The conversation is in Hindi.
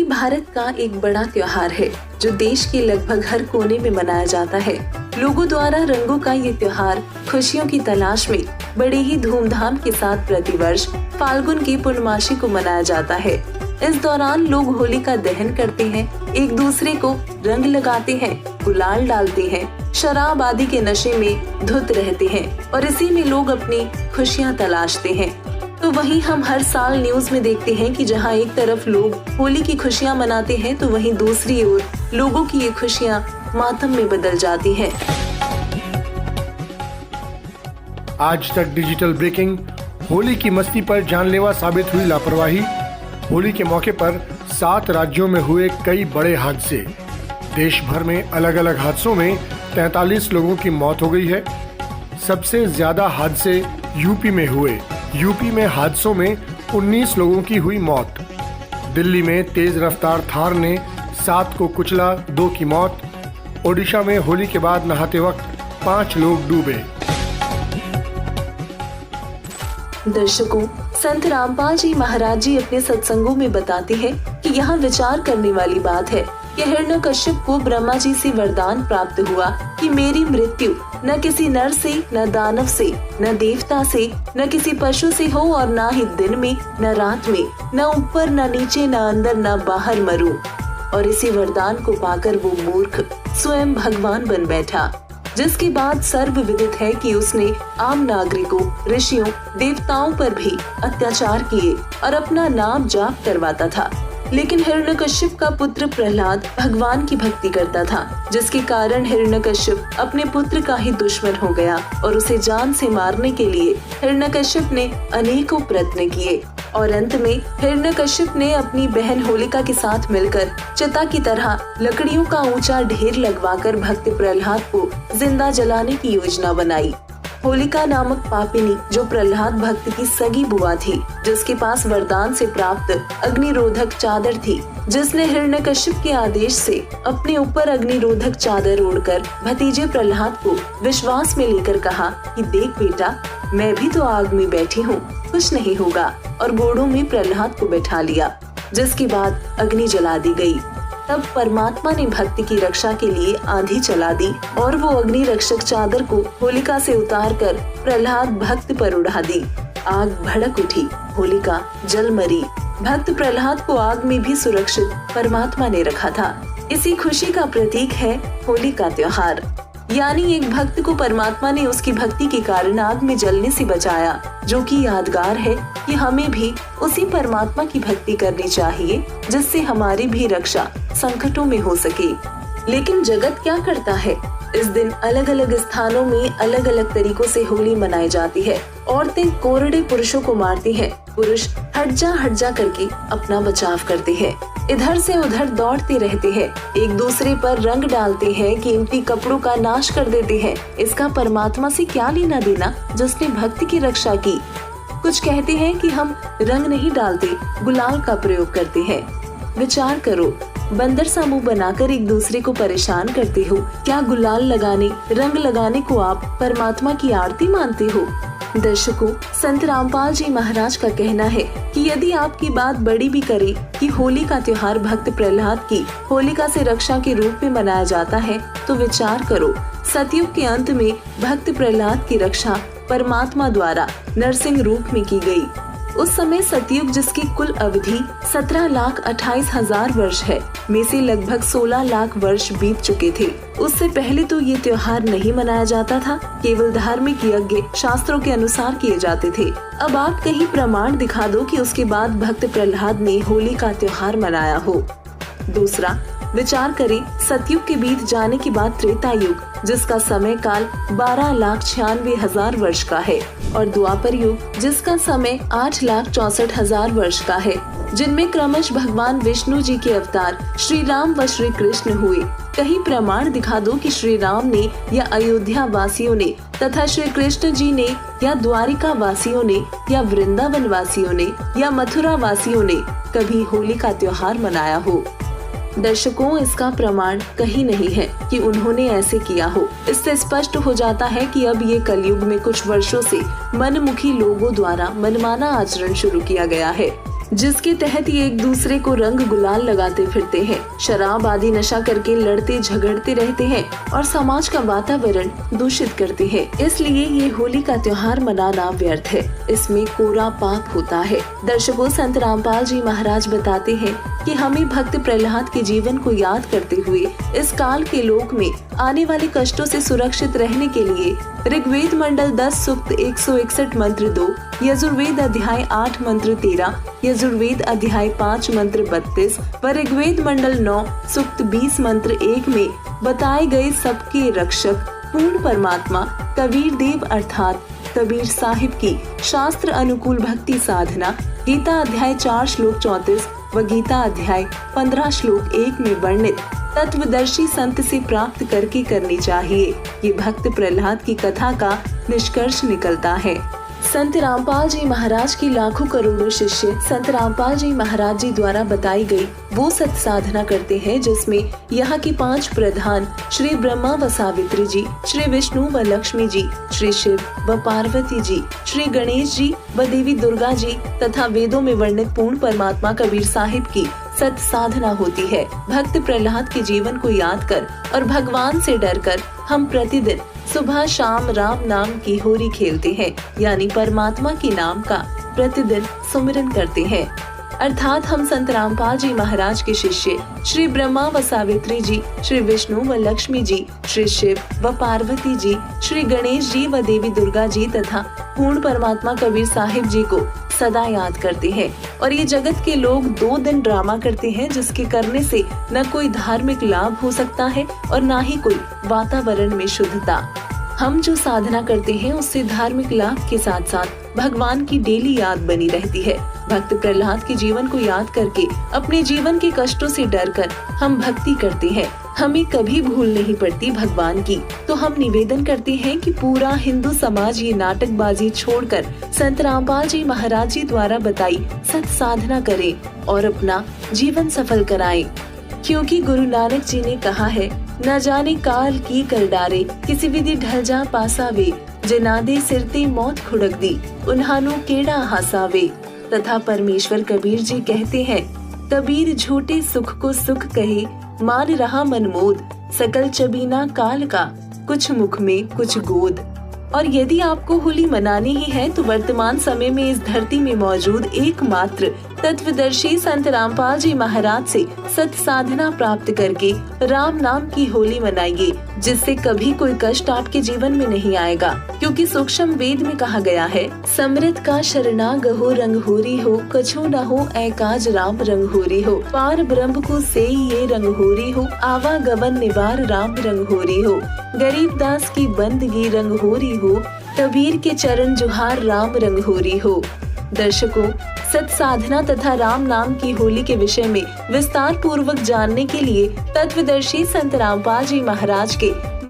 भारत का एक बड़ा त्योहार है जो देश के लगभग हर कोने में मनाया जाता है। लोगों द्वारा रंगों का ये त्योहार खुशियों की तलाश में बड़े ही धूमधाम के साथ प्रतिवर्ष फाल्गुन की पूर्णमासी को मनाया जाता है। इस दौरान लोग होलिका दहन करते हैं, एक दूसरे को रंग लगाते हैं, गुलाल डालते हैं, शराब आदि के नशे में धुत रहते हैं और इसी में लोग अपनी खुशियाँ तलाशते हैं। तो वहीं हम हर साल न्यूज में देखते हैं कि जहां एक तरफ लोग होली की खुशियां मनाते हैं तो वहीं दूसरी ओर लोगों की ये खुशियां मातम में बदल जाती हैं। आज तक डिजिटल ब्रेकिंग, होली की मस्ती पर जानलेवा साबित हुई लापरवाही। होली के मौके पर 7 राज्यों में हुए कई बड़े हादसे। देश भर में अलग अलग हादसों में 43 लोगों की मौत हो गई है। सबसे ज्यादा हादसे यूपी में हुए। यूपी में हादसों में 19 लोगों की हुई मौत। दिल्ली में तेज रफ्तार थार ने 7 को कुचला, 2 की मौत। ओडिशा में होली के बाद नहाते वक्त 5 लोग डूबे। दर्शकों, संत रामपाल जी महाराज जी अपने सत्संगों में बताते हैं कि यहाँ विचार करने वाली बात है कि हिरण्यकश्यप को ब्रह्मा जी से वरदान प्राप्त हुआ कि मेरी मृत्यु न किसी नर से, न दानव से, न देवता से, न किसी पशु से हो और न ही दिन में न रात में, न ऊपर न नीचे, न अंदर न बाहर मरूं। और इसी वरदान को पाकर वो मूर्ख स्वयं भगवान बन बैठा, जिसके बाद सर्व विदित है कि उसने आम नागरिकों, ऋषियों, देवताओं पर भी अत्याचार किए और अपना नाम जाप करवाता था। लेकिन हिरण्यकश्यप का पुत्र प्रहलाद भगवान की भक्ति करता था, जिसके कारण हिरण्यकश्यप अपने पुत्र का ही दुश्मन हो गया और उसे जान से मारने के लिए हिरण्यकश्यप ने अनेकों प्रयत्न किए और अंत में हिरण्यकश्यप ने अपनी बहन होलिका के साथ मिलकर चिता की तरह लकड़ियों का ऊंचा ढेर लगवाकर भक्त प्रहलाद को जिंदा जलाने की योजना बनाई। होलिका नामक पापिनी जो प्रहलाद भक्त की सगी बुआ थी, जिसके पास वरदान से प्राप्त अग्निरोधक चादर थी, जिसने हिरण्यकश्यप के आदेश से अपने ऊपर अग्निरोधक चादर ओढ़कर भतीजे प्रहलाद को विश्वास में लेकर कहा कि देख बेटा, मैं भी तो आग में बैठी हूँ, कुछ नहीं होगा, और घोड़ों में प्रहलाद को बैठा लिया, जिसके बाद अग्नि जला दी गई। तब परमात्मा ने भक्त की रक्षा के लिए आंधी चला दी और वो अग्नि रक्षक चादर को होलिका से उतारकर प्रहलाद भक्त पर उड़ा दी। आग भड़क उठी, होलिका जल मरी। भक्त प्रहलाद को आग में भी सुरक्षित परमात्मा ने रखा था। इसी खुशी का प्रतीक है होली का त्योहार। यानी एक भक्त को परमात्मा ने उसकी भक्ति के कारण आग में जलने से बचाया, जो कि यादगार है कि हमें भी उसी परमात्मा की भक्ति करनी चाहिए, जिससे हमारी भी रक्षा संकटों में हो सके। लेकिन जगत क्या करता है? इस दिन अलग अलग स्थानों में अलग अलग तरीकों से होली मनाई जाती है। औरतें कोरड़े पुरुषों को मारती हैं, पुरुष हट जा करके अपना बचाव करते हैं, इधर से उधर दौड़ते रहते हैं, एक दूसरे पर रंग डालते हैं, कीमती कपड़ों का नाश कर देते हैं। इसका परमात्मा से क्या लेना देना जिसने भक्ति की रक्षा की? कुछ कहते हैं कि हम रंग नहीं डालते, गुलाल का प्रयोग करते हैं। विचार करो, बंदर सा मुंह बनाकर एक दूसरे को परेशान करते हो। क्या गुलाल लगाने, रंग लगाने को आप परमात्मा की आरती मानते हो? दर्शकों, संत रामपाल जी महाराज का कहना है कि यदि आपकी बात बड़ी भी करे कि होली का त्योहार भक्त प्रहलाद की होलिका से रक्षा के रूप में मनाया जाता है, तो विचार करो, सतयुग के अंत में भक्त प्रहलाद की रक्षा परमात्मा द्वारा नरसिंह रूप में की गई। उस समय सतयुग, जिसकी कुल अवधि 17,28,000 वर्ष है, में से लगभग 16 लाख वर्ष बीत चुके थे। उससे पहले तो ये त्योहार नहीं मनाया जाता था, केवल धार्मिक यज्ञ शास्त्रों के अनुसार किए जाते थे। अब आप कहीं प्रमाण दिखा दो कि उसके बाद भक्त प्रहलाद ने होली का त्योहार मनाया हो। दूसरा, विचार करें, सतयुग के बीत जाने के बाद त्रेता युग, जिसका समय काल 12,96,000 वर्ष का है, और द्वापर युग, जिसका समय 8,64,000 वर्ष का है, जिनमें क्रमश भगवान विष्णु जी के अवतार श्री राम व श्री कृष्ण हुए। कहीं प्रमाण दिखा दो कि श्री राम ने या अयोध्या वासियों ने तथा श्री कृष्ण जी ने या द्वारिका वासियों ने या वृंदावन वासियों ने या मथुरा वासियों ने कभी होली का त्योहार मनाया हो। दर्शकों, इसका प्रमाण कहीं नहीं है कि उन्होंने ऐसे किया हो। इससे स्पष्ट हो जाता है कि अब ये कलयुग में कुछ वर्षों से मनमुखी लोगों द्वारा मनमाना आचरण शुरू किया गया है, जिसके तहत ये एक दूसरे को रंग गुलाल लगाते फिरते हैं, शराब आदि नशा करके लड़ते झगड़ते रहते हैं और समाज का वातावरण दूषित करते हैं। इसलिए ये होली का त्योहार मनाना व्यर्थ है, इसमें कोरा पाप होता है। दर्शकों, संत रामपाल जी महाराज बताते हैं कि हमें भक्त प्रहलाद के जीवन को याद करते हुए इस काल के लोक में आने वाले कष्टों से सुरक्षित रहने के लिए ऋग्वेद मंडल 10 सूक्त 161 मंत्र 2, यजुर्वेद अध्याय 8 मंत्र 13, यजुर्वेद अध्याय 5 मंत्र 32 व ऋग्वेद मंडल 9 सूक्त 20 मंत्र 1 में बताए गए सबके रक्षक पूर्ण परमात्मा कबीर देव अर्थात कबीर साहिब की शास्त्र अनुकूल भक्ति साधना गीता अध्याय 4 श्लोक 34 व गीता अध्याय 15 श्लोक 1 में वर्णित तत्वदर्शी संत से प्राप्त करके करनी चाहिए। ये भक्त प्रहलाद की कथा का निष्कर्ष निकलता है। संत रामपाल जी महाराज की लाखों करोड़ों शिष्य संत रामपाल जी महाराज जी द्वारा बताई गई वो सत साधना करते हैं जिसमें यहाँ के 5 प्रधान श्री ब्रह्मा व सावित्री जी, श्री विष्णु व लक्ष्मी जी, श्री शिव व पार्वती जी, श्री गणेश जी व देवी दुर्गा जी तथा वेदों में वर्णित पूर्ण परमात्मा कबीर साहिब की सत साधना होती है। भक्त प्रहलाद के जीवन को याद कर और भगवान से डर कर हम प्रतिदिन सुबह शाम राम नाम की होरी खेलते हैं, यानी परमात्मा के नाम का प्रतिदिन सुमिरन करते हैं। अर्थात हम संत रामपाल जी महाराज के शिष्य श्री ब्रह्मा व सावित्री जी, श्री विष्णु व लक्ष्मी जी, श्री शिव व पार्वती जी, श्री गणेश जी व देवी दुर्गा जी तथा पूर्ण परमात्मा कबीर साहिब जी को सदा याद करते हैं। और ये जगत के लोग 2 दिन ड्रामा करते हैं जिसके करने से न कोई धार्मिक लाभ हो सकता है और न ही कोई वातावरण में शुद्धता। हम जो साधना करते हैं उससे धार्मिक लाभ के साथ साथ भगवान की डेली याद बनी रहती है। भक्त प्रहलाद के जीवन को याद करके अपने जीवन के कष्टों से डरकर हम भक्ति करते हैं। हमें कभी भूल नहीं पड़ती भगवान की। तो हम निवेदन करते हैं कि पूरा हिंदू समाज ये नाटकबाजी छोड़कर संत रामपाल जी महाराज जी द्वारा बताई सत साधना करे और अपना जीवन सफल कराए। क्योंकि गुरु नानक जी ने कहा है, न जाने काल की कर डारे, किसी विधि ढल जा पासावे, जनादे सिरते मौत खुड़क दी, उन्हानो केड़ा हासावे। तथा परमेश्वर कबीर जी कहते हैं, कबीर झूठे सुख को सुख कहे, मान रहा मनमोद, सकल चबीना काल का, कुछ मुख में कुछ गोद। और यदि आपको होली मनानी ही है तो वर्तमान समय में इस धरती में मौजूद एकमात्र तत्वदर्शी संत रामपाल जी महाराज से सत साधना प्राप्त करके राम नाम की होली मनाइए, जिससे कभी कोई कष्ट आपके जीवन में नहीं आएगा। क्योंकि सूक्ष्म वेद में कहा गया है, समृत का शरणाग हो रंग होरी हो, कछु न हो एकाज राम रंग होरी हो, पार ब्रह्म को से ये रंग होरी हो, आवागमन निवार राम रंग होरी हो, गरीब दास की बंदगी रंग होरी हो, कबीर के चरण जुहार राम रंग होरी हो। दर्शकों, सत साधना तथा राम नाम की होली के विषय में विस्तार पूर्वक जानने के लिए तत्वदर्शी संत रामपाल जी महाराज के